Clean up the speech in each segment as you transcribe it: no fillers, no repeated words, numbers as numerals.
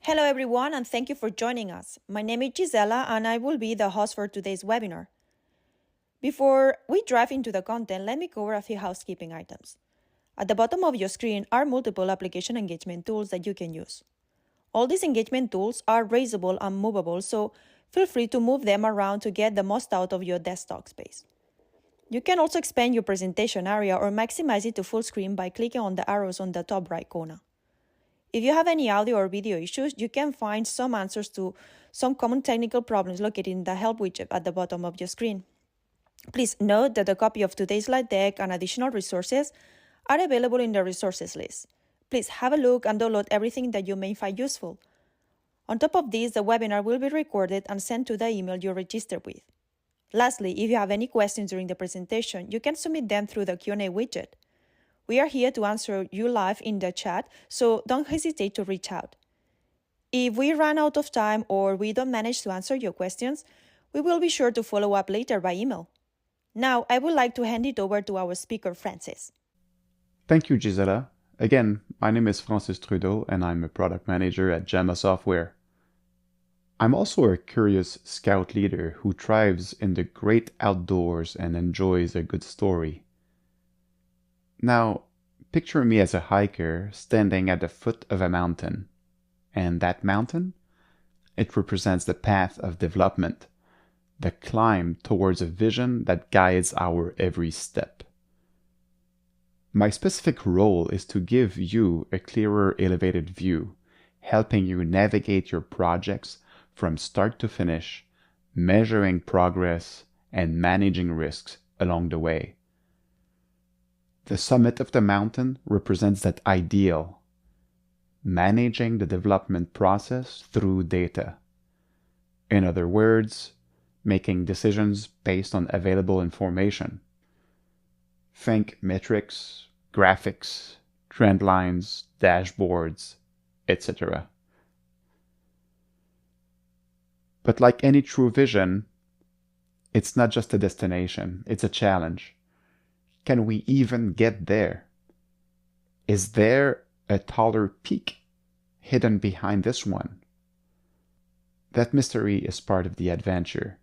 Hello everyone and thank you for joining us. My name is Gisela and I will be the host for today's webinar. Before we dive into the content, let me cover a few housekeeping items. At the bottom of your screen are multiple application engagement tools that you can use. All these engagement tools are raisable and movable, so feel free to move them around to get the most out of your desktop space. You can also expand your presentation area or maximize it to full screen by clicking on the arrows on the top right corner. If you have any audio or video issues, you can find some answers to some common technical problems located in the Help widget at the bottom of your screen. Please note that a copy of today's slide deck and additional resources are available in the resources list. Please have a look and download everything that you may find useful. On top of this, the webinar will be recorded and sent to the email you registered with. Lastly, if you have any questions during the presentation, you can submit them through the Q&A widget. We are here to answer you live in the chat, so don't hesitate to reach out. If we run out of time or we don't manage to answer your questions, we will be sure to follow up later by email. Now, I would like to hand it over to our speaker, Francis. Thank you, Gisela. Again, my name is Francis Trudeau, and I'm a product manager at Jama Software. I'm also a curious scout leader who thrives in the great outdoors and enjoys a good story. Now, picture me as a hiker standing at the foot of a mountain. And that mountain? It represents the path of development, the climb towards a vision that guides our every step. My specific role is to give you a clearer elevated view, helping you navigate your projects from start to finish, measuring progress and managing risks along the way. The summit of the mountain represents that ideal, managing the development process through data. In other words, making decisions based on available information. Think metrics, graphics, trend lines, dashboards, etc. But like any true vision, it's not just a destination, it's a challenge. Can we even get there? Is there a taller peak hidden behind this one? That mystery is part of the adventure.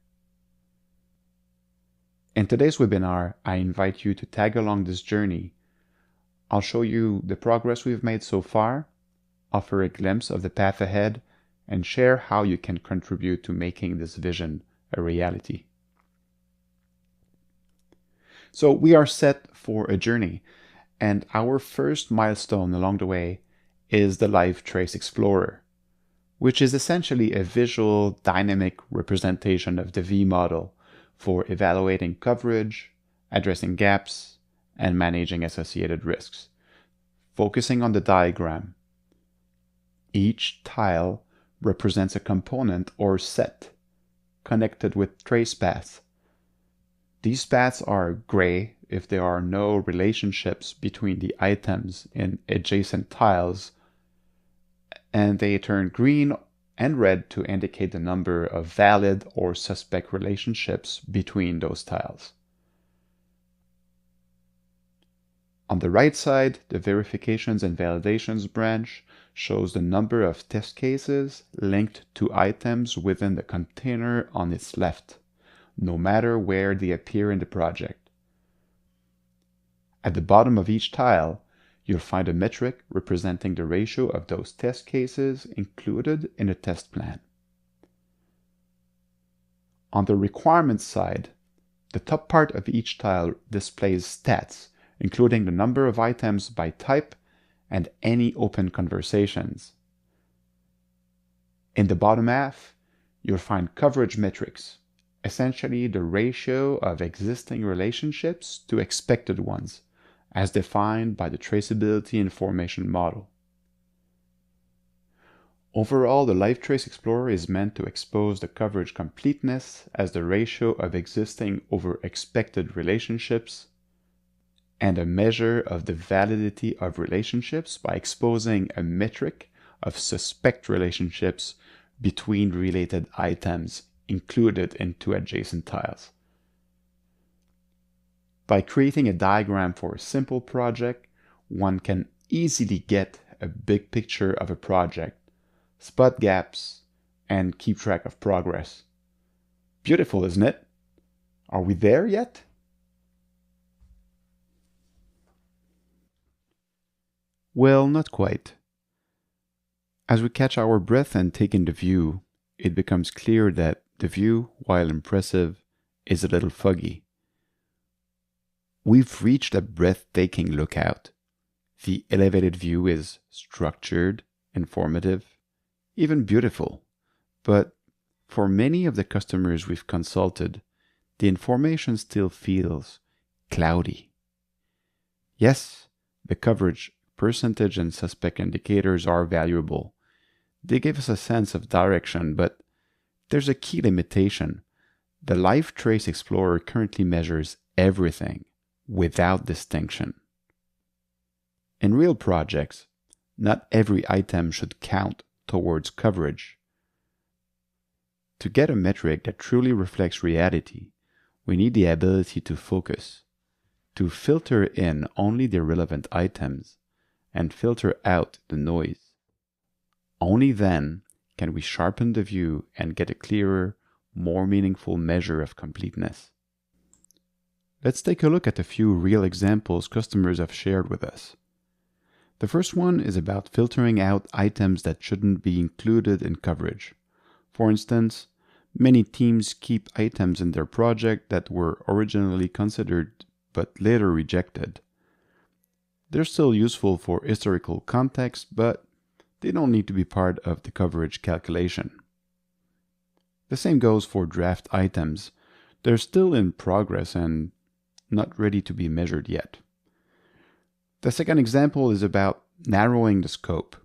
In today's webinar, I invite you to tag along this journey. I'll show you the progress we've made so far, offer a glimpse of the path ahead, and share how you can contribute to making this vision a reality. So we are set for a journey, and our first milestone along the way is the Live Trace Explorer, which is essentially a visual, dynamic representation of the V model for evaluating coverage, addressing gaps, and managing associated risks. Focusing on the diagram, each tile represents a component or set connected with trace paths. These paths are gray if there are no relationships between the items in adjacent tiles, and they turn green and red to indicate the number of valid or suspect relationships between those tiles. On the right side, the Verifications and Validations branch shows the number of test cases linked to items within the container on its left, no matter where they appear in the project. At the bottom of each tile, you'll find a metric representing the ratio of those test cases included in a test plan. On the requirements side, the top part of each tile displays stats, including the number of items by type and any open conversations. In the bottom half, you'll find coverage metrics, essentially the ratio of existing relationships to expected ones, as defined by the Traceability information model. Overall, the Live Trace Explorer is meant to expose the coverage completeness as the ratio of existing over expected relationships, and a measure of the validity of relationships by exposing a metric of suspect relationships between related items included in two adjacent tiles. By creating a diagram for a simple project, one can easily get a big picture of a project, spot gaps, and keep track of progress. Beautiful, isn't it? Are we there yet? Well, not quite. As we catch our breath and take in the view, it becomes clear that the view, while impressive, is a little foggy. We've reached a breathtaking lookout. The elevated view is structured, informative, even beautiful. But for many of the customers we've consulted, the information still feels cloudy. Yes, the coverage, percentage, and suspect indicators are valuable. They give us a sense of direction, but there's a key limitation. The Live Trace Explorer currently measures everything without distinction. In real projects, not every item should count towards coverage. To get a metric that truly reflects reality, we need the ability to focus, to filter in only the relevant items, and filter out the noise. Only then can we sharpen the view and get a clearer, more meaningful measure of completeness. Let's take a look at a few real examples customers have shared with us. The first one is about filtering out items that shouldn't be included in coverage. For instance, many teams keep items in their project that were originally considered but later rejected. They're still useful for historical context, but they don't need to be part of the coverage calculation. The same goes for draft items. They're still in progress and not ready to be measured yet. The second example is about narrowing the scope.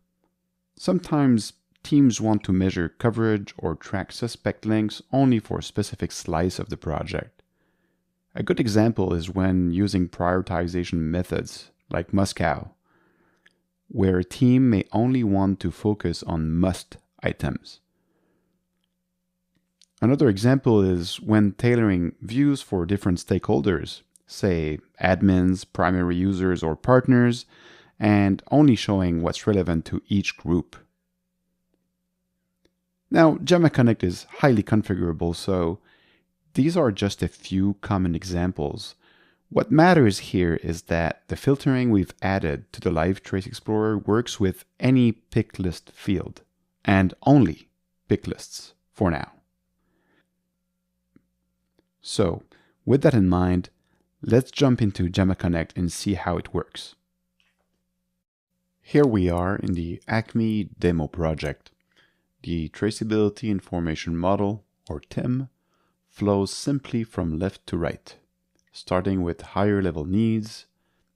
Sometimes teams want to measure coverage or track suspect links only for a specific slice of the project. A good example is when using prioritization methods like Moscow, where a team may only want to focus on must items. Another example is when tailoring views for different stakeholders, say admins, primary users, or partners, and only showing what's relevant to each group. Now, Jama Connect is highly configurable, so these are just a few common examples. What matters here is that the filtering we've added to the Live Trace Explorer works with any pick list field, and only pick lists for now. So, with that in mind, let's jump into Jama Connect and see how it works. Here we are in the Acme demo project. The Traceability Information Model, or TIM, flows simply from left to right, starting with higher level needs,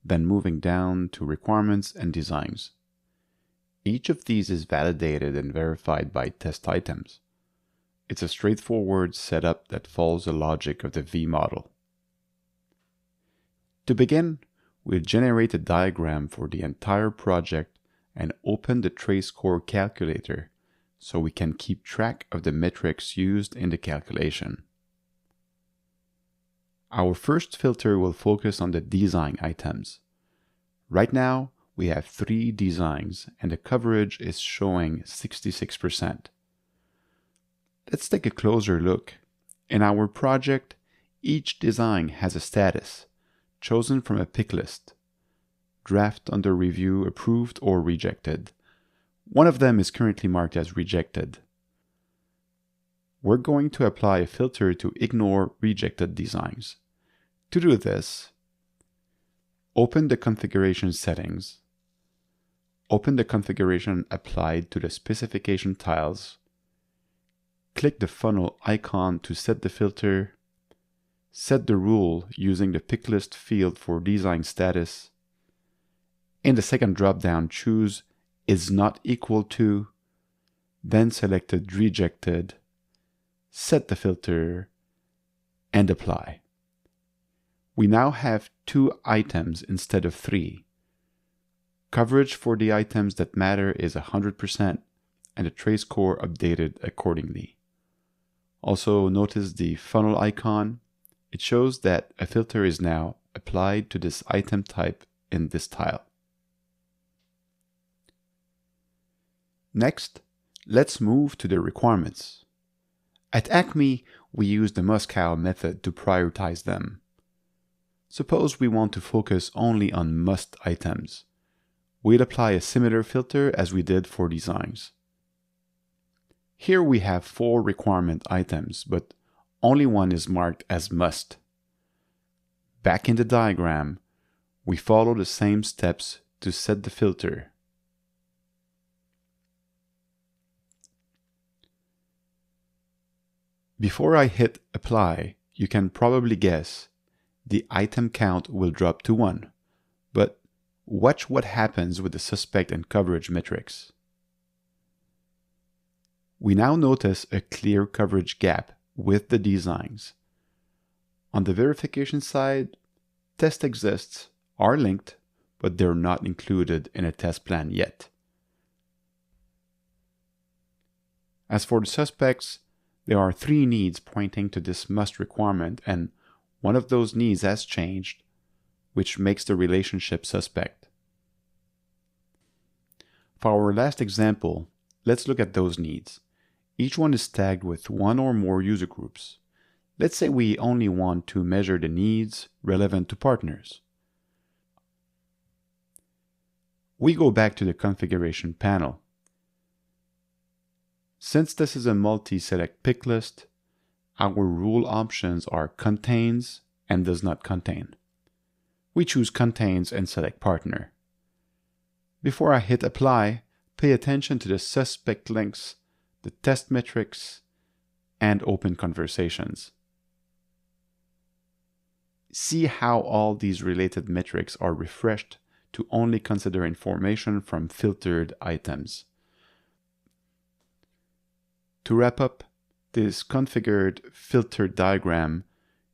then moving down to requirements and designs. Each of these is validated and verified by test items. It's a straightforward setup that follows the logic of the V model. To begin, we'll generate a diagram for the entire project and open the trace score calculator so we can keep track of the metrics used in the calculation. Our first filter will focus on the design items. Right now, we have 3 designs and the coverage is showing 66%. Let's take a closer look. In our project, each design has a status, chosen from a pick list, draft under review, approved, or rejected. One of them is currently marked as rejected. We're going to apply a filter to ignore rejected designs. To do this, open the configuration settings, open the configuration applied to the specification tiles, click the funnel icon to set the filter, set the rule using the pick list field for design status. In the second drop-down, choose is not equal to, then selected rejected, set the filter, and apply. We now have 2 items instead of 3. Coverage for the items that matter is 100% and the trace score updated accordingly. Also notice the funnel icon. It shows that a filter is now applied to this item type in this tile. Next, Let's move to the requirements. At Acme, we use the Moscow method to prioritize them. Suppose we want to focus only on must items. We'd apply a similar filter as we did for designs. Here we have 4 requirement items, but only one is marked as must. Back in the diagram, we follow the same steps to set the filter. Before I hit apply, you can probably guess the item count will drop to 1, but watch what happens with the suspect and coverage metrics. We now notice a clear coverage gap with the designs. On the verification side, test exists, are linked, but they're not included in a test plan yet. As for the suspects, there are 3 needs pointing to this must requirement, and one of those needs has changed, which makes the relationship suspect. For our last example, let's look at those needs. Each one is tagged with 1 or more user groups. Let's say we only want to measure the needs relevant to partners. We go back to the configuration panel. Since this is a multi-select pick list, our rule options are contains and does not contain. We choose contains and select partner. Before I hit apply, pay attention to the suspect links, the test metrics, and open conversations. See how all these related metrics are refreshed to only consider information from filtered items. To wrap up, this configured filtered diagram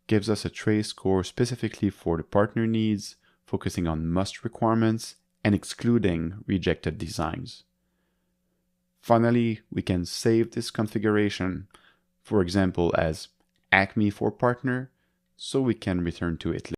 gives us a trace score specifically for the partner needs, focusing on must requirements and excluding rejected designs. Finally, we can save this configuration, for example, as Acme for partner, so we can return to it later.